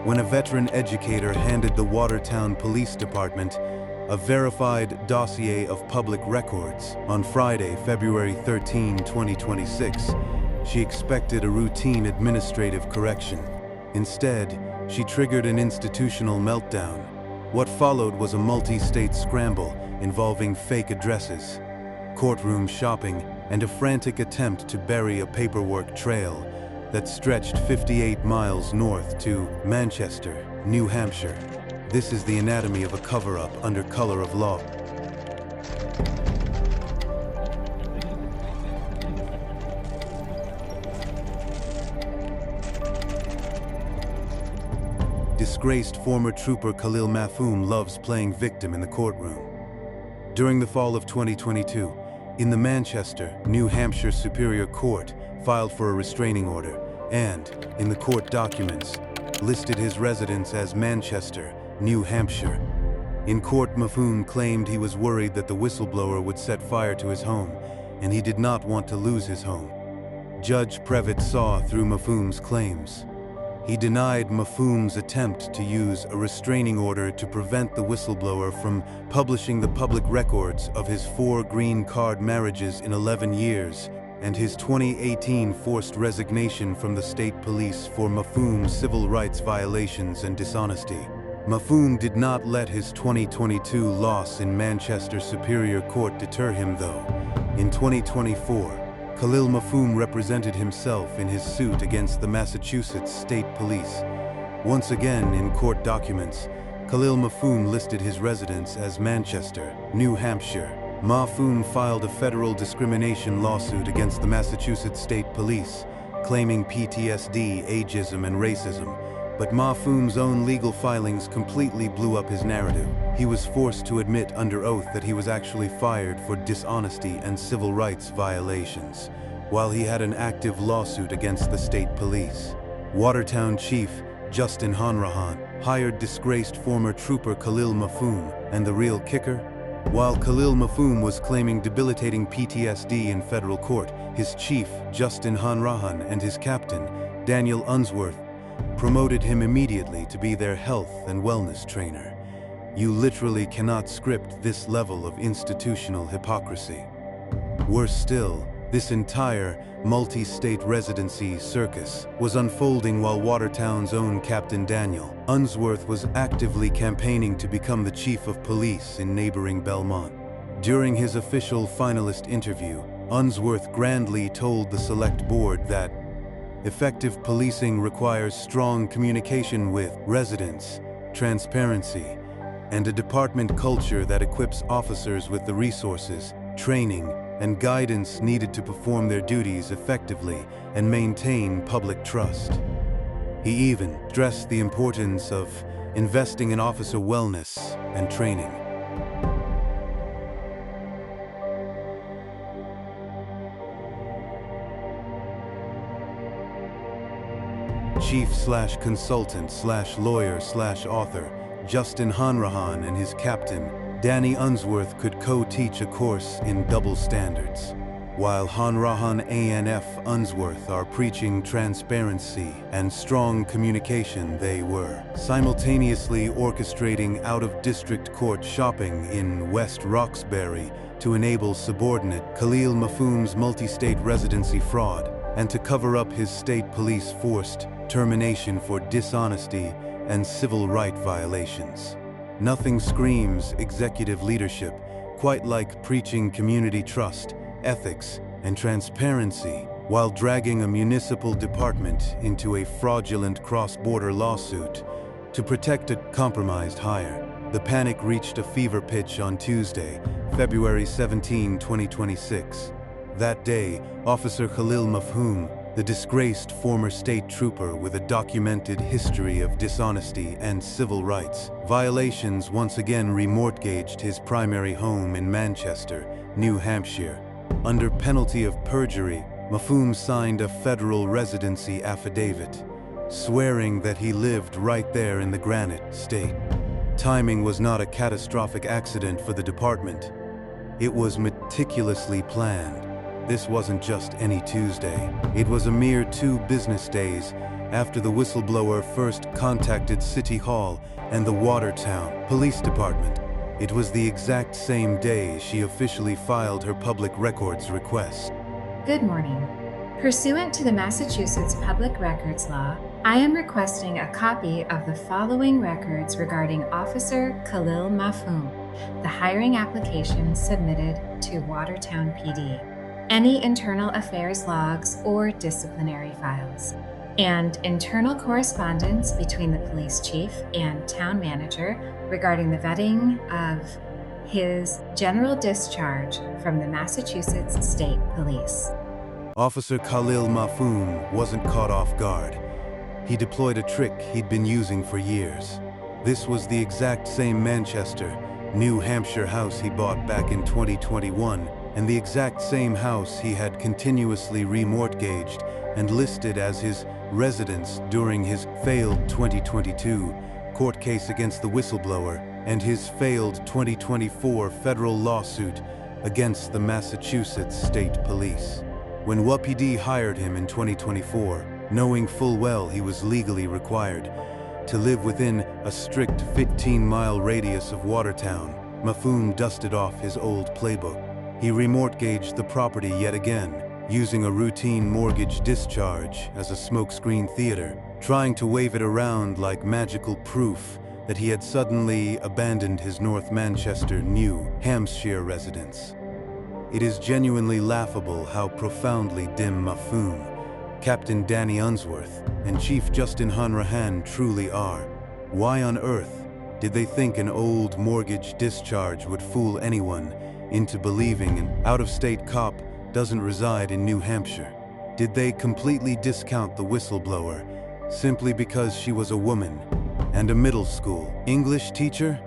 when a veteran educator handed the Watertown Police Department a verified dossier of public records on Friday, February 13, 2026. She expected a routine administrative correction. Instead, she triggered an institutional meltdown. What followed was a multi-state scramble involving fake addresses, courtroom shopping, and a frantic attempt to bury a paperwork trail that stretched 58 miles north to Manchester, New Hampshire. This is the anatomy of a cover-up under color of law. Disgraced former trooper Khalil Mafhum loves playing victim in the courtroom. During the fall of 2022, in the Manchester, New Hampshire Superior Court filed for a restraining order and, in the court documents, listed his residence as Manchester, New Hampshire. In court, Mafhum claimed he was worried that the whistleblower would set fire to his home, and he did not want to lose his home. Judge Previtt saw through Mafhum's claims. He denied Mafhum's attempt to use a restraining order to prevent the whistleblower from publishing the public records of his 4 green card marriages in 11 years and his 2018 forced resignation from the state police for Mafhum's civil rights violations and dishonesty. Mafhum did not let his 2022 loss in Manchester Superior Court deter him, though. In 2024, Khalil Mafhum represented himself in his suit against the Massachusetts State Police. Once again, in court documents, Khalil Mafhum listed his residence as Manchester, New Hampshire. Mafhum filed a federal discrimination lawsuit against the Massachusetts State Police, claiming PTSD, ageism, and racism. But Mafhum's own legal filings completely blew up his narrative. He was forced to admit under oath that he was actually fired for dishonesty and civil rights violations, while he had an active lawsuit against the state police. Watertown Chief Justin Hanrahan hired disgraced former trooper Khalil Mafhum, and the real kicker? While Khalil Mafhum was claiming debilitating PTSD in federal court, his chief, Justin Hanrahan, and his captain, Daniel Unsworth, promoted him immediately to be their health and wellness trainer. You literally cannot script this level of institutional hypocrisy. Worse still, this entire multi-state residency circus was unfolding while Watertown's own Captain Daniel Unsworth was actively campaigning to become the chief of police in neighboring Belmont. During his official finalist interview, Unsworth grandly told the select board that effective policing requires strong communication with residents, transparency, and a department culture that equips officers with the resources, training, and guidance needed to perform their duties effectively and maintain public trust. He even stressed the importance of investing in officer wellness and training. Chief/consultant/lawyer/author Justin Hanrahan and his captain, Danny Unsworth, could co-teach a course in double standards. While Hanrahan and Unsworth are preaching transparency and strong communication, they were simultaneously orchestrating out-of-district court shopping in West Roxbury to enable subordinate Khalil Mafhum's multi-state residency fraud and to cover up his state police forced termination for dishonesty and civil rights violations. Nothing screams executive leadership quite like preaching community trust, ethics, and transparency while dragging a municipal department into a fraudulent cross-border lawsuit to protect a compromised hire. The panic reached a fever pitch on Tuesday, February 17, 2026. That day, Officer Khalil Mafhum, the disgraced former state trooper with a documented history of dishonesty and civil rights violations, once again remortgaged his primary home in Manchester, New Hampshire. Under penalty of perjury, Mafhum signed a federal residency affidavit, swearing that he lived right there in the Granite State. Timing was not a catastrophic accident for the department. It was meticulously planned. This wasn't just any Tuesday. It was a mere 2 business days after the whistleblower first contacted City Hall and the Watertown Police Department. It was the exact same day she officially filed her public records request. Good morning. Pursuant to the Massachusetts Public Records Law, I am requesting a copy of the following records regarding Officer Khalil Mafhoum, the hiring application submitted to Watertown PD, any internal affairs logs or disciplinary files, and internal correspondence between the police chief and town manager regarding the vetting of his general discharge from the Massachusetts State Police. Officer Khalil Mafhoum wasn't caught off guard. He deployed a trick he'd been using for years. This was the exact same Manchester, New Hampshire house he bought back in 2021, and the exact same house he had continuously remortgaged and listed as his residence during his failed 2022 court case against the whistleblower and his failed 2024 federal lawsuit against the Massachusetts State Police. When WPD hired him in 2024, knowing full well he was legally required to live within a strict 15-mile radius of Watertown, Mafhoum dusted off his old playbook. He remortgaged the property yet again, using a routine mortgage discharge as a smokescreen theater, trying to wave it around like magical proof that he had suddenly abandoned his North Manchester, New Hampshire residence. It is genuinely laughable how profoundly dim Mafhoum, Captain Danny Unsworth, and Chief Justin Hanrahan truly are. Why on earth did they think an old mortgage discharge would fool anyone into believing an out-of-state cop doesn't reside in New Hampshire? Did they completely discount the whistleblower simply because she was a woman and a middle school English teacher?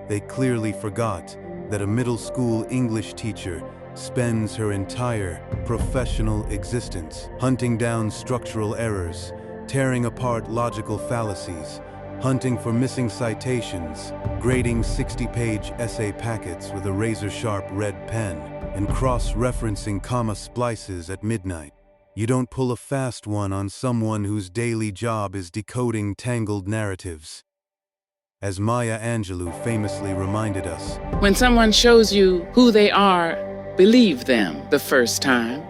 They clearly forgot that a middle school English teacher spends her entire professional existence hunting down structural errors, tearing apart logical fallacies, hunting for missing citations, grading 60-page essay packets with a razor-sharp red pen, and cross-referencing comma splices at midnight. You don't pull a fast one on someone whose daily job is decoding tangled narratives. As Maya Angelou famously reminded us, when someone shows you who they are, believe them the first time.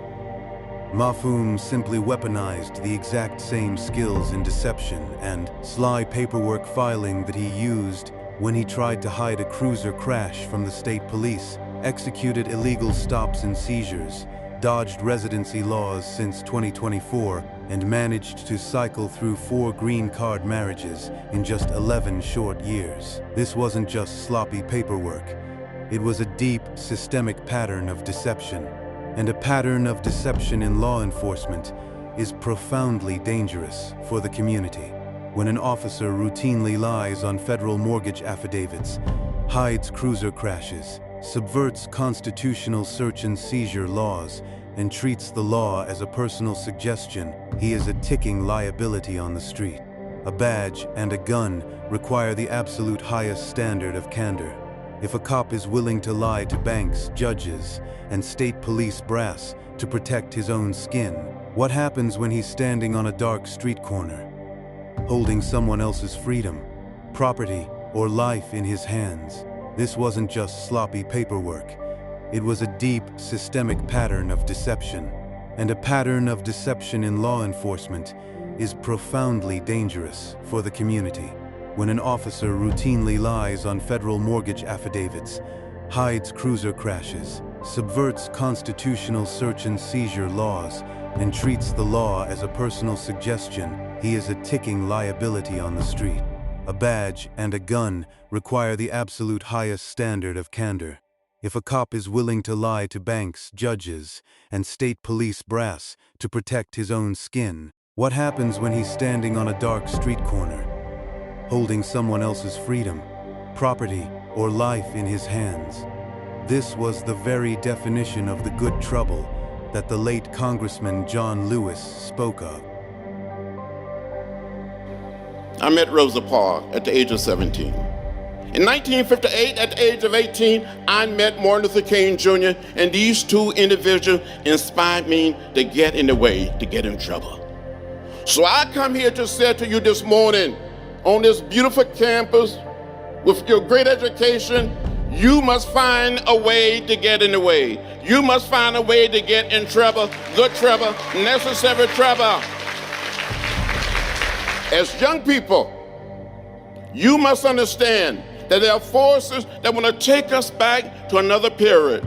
Mafhoum simply weaponized the exact same skills in deception and sly paperwork filing that he used when he tried to hide a cruiser crash from the state police, executed illegal stops and seizures, dodged residency laws since 2024, and managed to cycle through 4 green card marriages in just 11 short years. This wasn't just sloppy paperwork. It was a deep, systemic pattern of deception. And a pattern of deception in law enforcement is profoundly dangerous for the community. When an officer routinely lies on federal mortgage affidavits, hides cruiser crashes, subverts constitutional search and seizure laws, and treats the law as a personal suggestion, he is a ticking liability on the street. A badge and a gun require the absolute highest standard of candor. If a cop is willing to lie to banks, judges, and state police brass to protect his own skin, what happens when he's standing on a dark street corner, holding someone else's freedom, property, or life in his hands? This wasn't just sloppy paperwork. It was a deep, systemic pattern of deception. And a pattern of deception in law enforcement is profoundly dangerous for the community. When an officer routinely lies on federal mortgage affidavits, hides cruiser crashes, subverts constitutional search and seizure laws, and treats the law as a personal suggestion, he is a ticking liability on the street. A badge and a gun require the absolute highest standard of candor. If a cop is willing to lie to banks, judges, and state police brass to protect his own skin, what happens when he's standing on a dark street corner, holding someone else's freedom, property, or life in his hands? This was the very definition of the good trouble that the late Congressman John Lewis spoke of. I met Rosa Parks at the age of 17. In 1958, at the age of 18, I met Martin Luther King Jr., and these two individuals inspired me to get in the way, to get in trouble. So I come here to say to you this morning, on this beautiful campus, with your great education, you must find a way to get in the way. You must find a way to get in trouble, good trouble, necessary trouble. As young people, you must understand that there are forces that want to take us back to another period.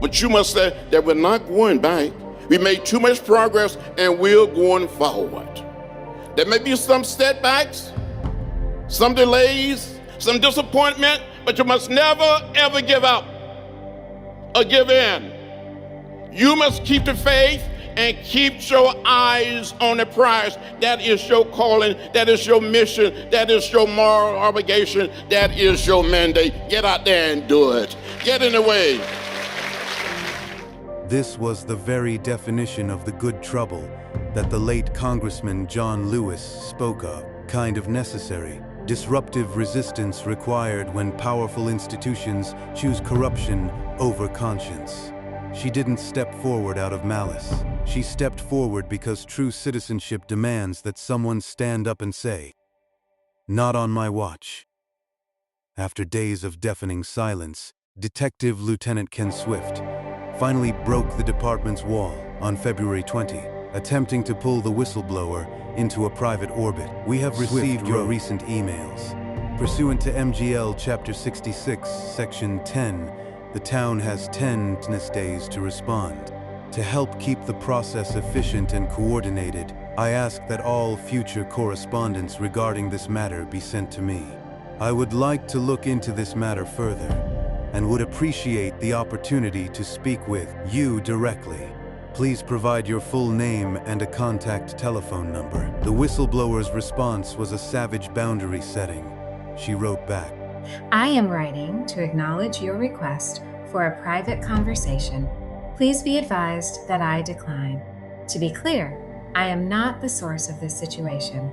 But you must say that we're not going back. We made too much progress and we're going forward. There may be some setbacks, some delays, some disappointment, but you must never, ever give up or give in. You must keep the faith and keep your eyes on the prize. That is your calling, that is your mission, that is your moral obligation, that is your mandate. Get out there and do it. Get in the way. This was the very definition of the good trouble that the late Congressman John Lewis spoke of, kind of necessary, disruptive resistance required when powerful institutions choose corruption over conscience. She didn't step forward out of malice. She stepped forward because true citizenship demands that someone stand up and say, "Not on my watch." After days of deafening silence, Detective Lieutenant Ken Swift finally broke the department's wall on February 20, attempting to pull the whistleblower into a private orbit. "We have received your recent emails. Pursuant to MGL Chapter 66, Section 10, the town has 10 business days to respond. To help keep the process efficient and coordinated, I ask that all future correspondence regarding this matter be sent to me. I would like to look into this matter further and would appreciate the opportunity to speak with you directly. Please provide your full name and a contact telephone number." The whistleblower's response was a savage boundary setting. She wrote back, I am writing to acknowledge your request for a private conversation. Please be advised that I decline. To be clear, I am not the source of this situation.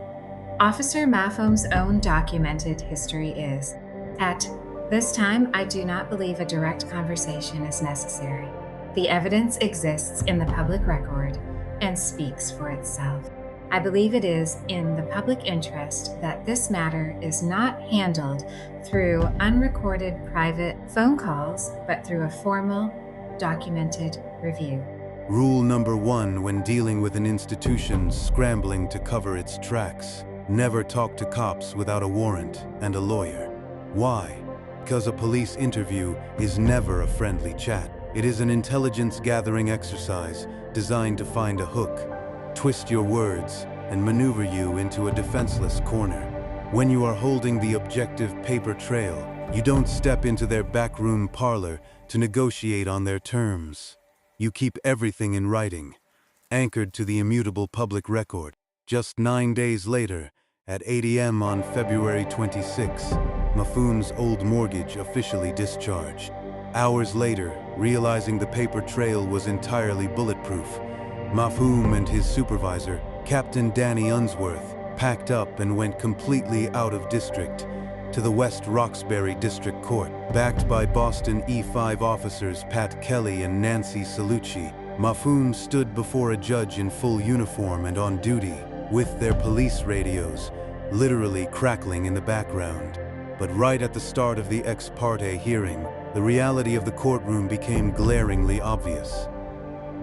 Officer Mafum's own documented history is, at this time, I do not believe a direct conversation is necessary. The evidence exists in the public record and speaks for itself. I believe it is in the public interest that this matter is not handled through unrecorded private phone calls, but through a formal, documented review. Rule number 1 when dealing with an institution scrambling to cover its tracks: never talk to cops without a warrant and a lawyer. Why? Because a police interview is never a friendly chat. It is an intelligence-gathering exercise designed to find a hook, twist your words, and maneuver you into a defenseless corner. When you are holding the objective paper trail, you don't step into their backroom parlor to negotiate on their terms. You keep everything in writing, anchored to the immutable public record. Just 9 days later, at 8 a.m. on February 26, Mafum's old mortgage officially discharged. Hours later, realizing the paper trail was entirely bulletproof, Mafum and his supervisor, Captain Danny Unsworth, packed up and went completely out of district to the West Roxbury District Court. Backed by Boston E5 officers Pat Kelly and Nancy Salucci, Mafum stood before a judge in full uniform and on duty, with their police radios literally crackling in the background. But right at the start of the ex parte hearing, the reality of the courtroom became glaringly obvious.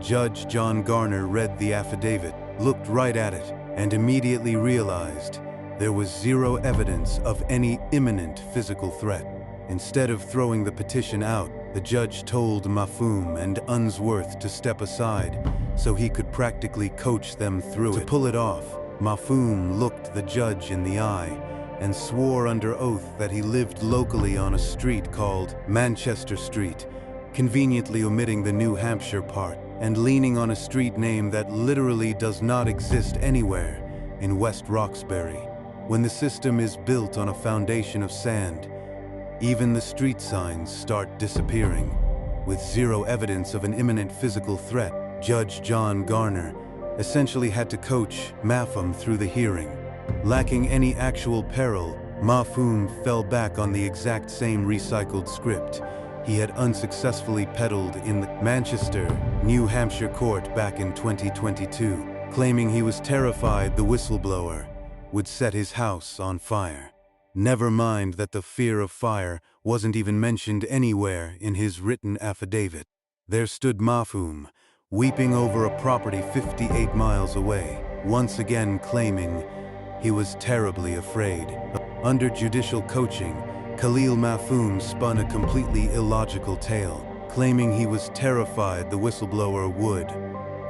Judge John Garner read the affidavit, looked right at it, and immediately realized there was zero evidence of any imminent physical threat. Instead of throwing the petition out, the judge told Mafum and Unsworth to step aside so he could practically coach them through it. To pull it off, Mafum looked the judge in the eye and swore under oath that he lived locally on a street called Manchester Street, conveniently omitting the New Hampshire part and leaning on a street name that literally does not exist anywhere in West Roxbury. When the system is built on a foundation of sand, even the street signs start disappearing. With zero evidence of an imminent physical threat, Judge John Garner essentially had to coach Mafum through the hearing. Lacking any actual peril, Mafhum fell back on the exact same recycled script he had unsuccessfully peddled in the Manchester, New Hampshire court back in 2022, claiming he was terrified the whistleblower would set his house on fire. Never mind that the fear of fire wasn't even mentioned anywhere in his written affidavit. There stood Mafhum, weeping over a property 58 miles away, once again claiming he was terribly afraid. Under judicial coaching, Khalil Mafhum spun a completely illogical tale, claiming he was terrified the whistleblower would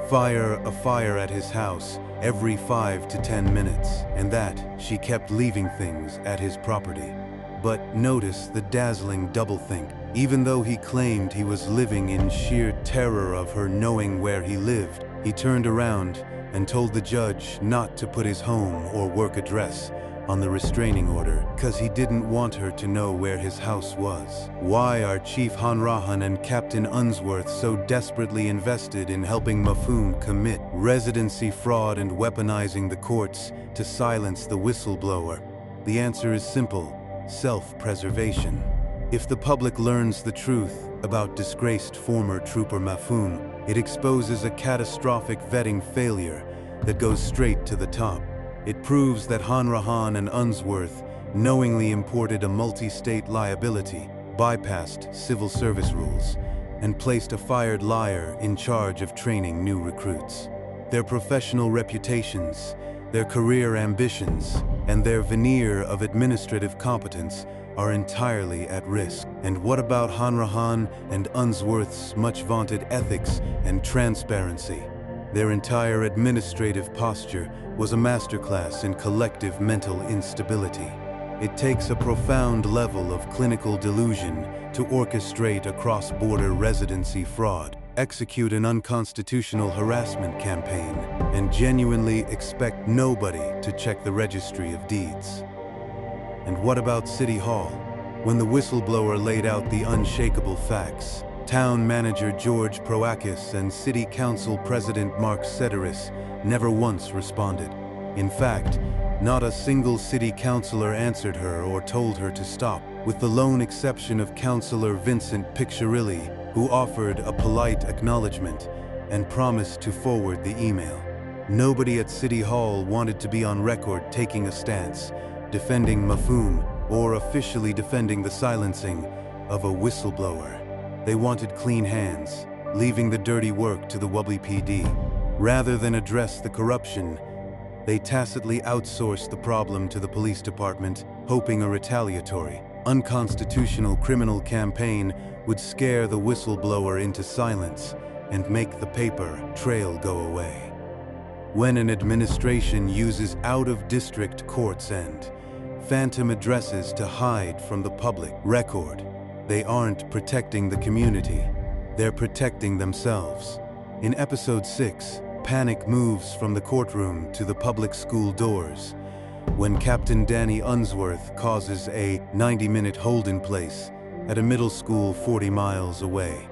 fire a fire at his house every 5 to 10 minutes, and that she kept leaving things at his property. But notice the dazzling doublethink. Even though he claimed he was living in sheer terror of her knowing where he lived, he turned around and told the judge not to put his home or work address on the restraining order because he didn't want her to know where his house was. Why are Chief Hanrahan and Captain Unsworth so desperately invested in helping Mafhum commit residency fraud and weaponizing the courts to silence the whistleblower? The answer is simple: self-preservation. If the public learns the truth about disgraced former trooper Mafhum, it exposes a catastrophic vetting failure that goes straight to the top. It proves that Hanrahan and Unsworth knowingly imported a multi-state liability, bypassed civil service rules, and placed a fired liar in charge of training new recruits. Their professional reputations, their career ambitions, and their veneer of administrative competence are entirely at risk. And what about Hanrahan and Unsworth's much-vaunted ethics and transparency? Their entire administrative posture was a masterclass in collective mental instability. It takes a profound level of clinical delusion to orchestrate a cross-border residency fraud, execute an unconstitutional harassment campaign, and genuinely expect nobody to check the registry of deeds. And what about City Hall? When the whistleblower laid out the unshakable facts, Town Manager George Proakis and City Council President Mark Sederis never once responded. In fact, not a single city councilor answered her or told her to stop, with the lone exception of Councilor Vincent Piccirilli, who offered a polite acknowledgement and promised to forward the email. Nobody at City Hall wanted to be on record taking a stance, defending Mafhum, or officially defending the silencing of a whistleblower. They wanted clean hands, leaving the dirty work to the Wubley PD. Rather than address the corruption, they tacitly outsourced the problem to the police department, hoping a retaliatory, unconstitutional criminal campaign would scare the whistleblower into silence and make the paper trail go away. When an administration uses out-of-district courts and phantom addresses to hide from the public record, they aren't protecting the community, they're protecting themselves. In episode 6, panic moves from the courtroom to the public school doors when Captain Danny Unsworth causes a 90-minute hold-in-place at a middle school 40 miles away.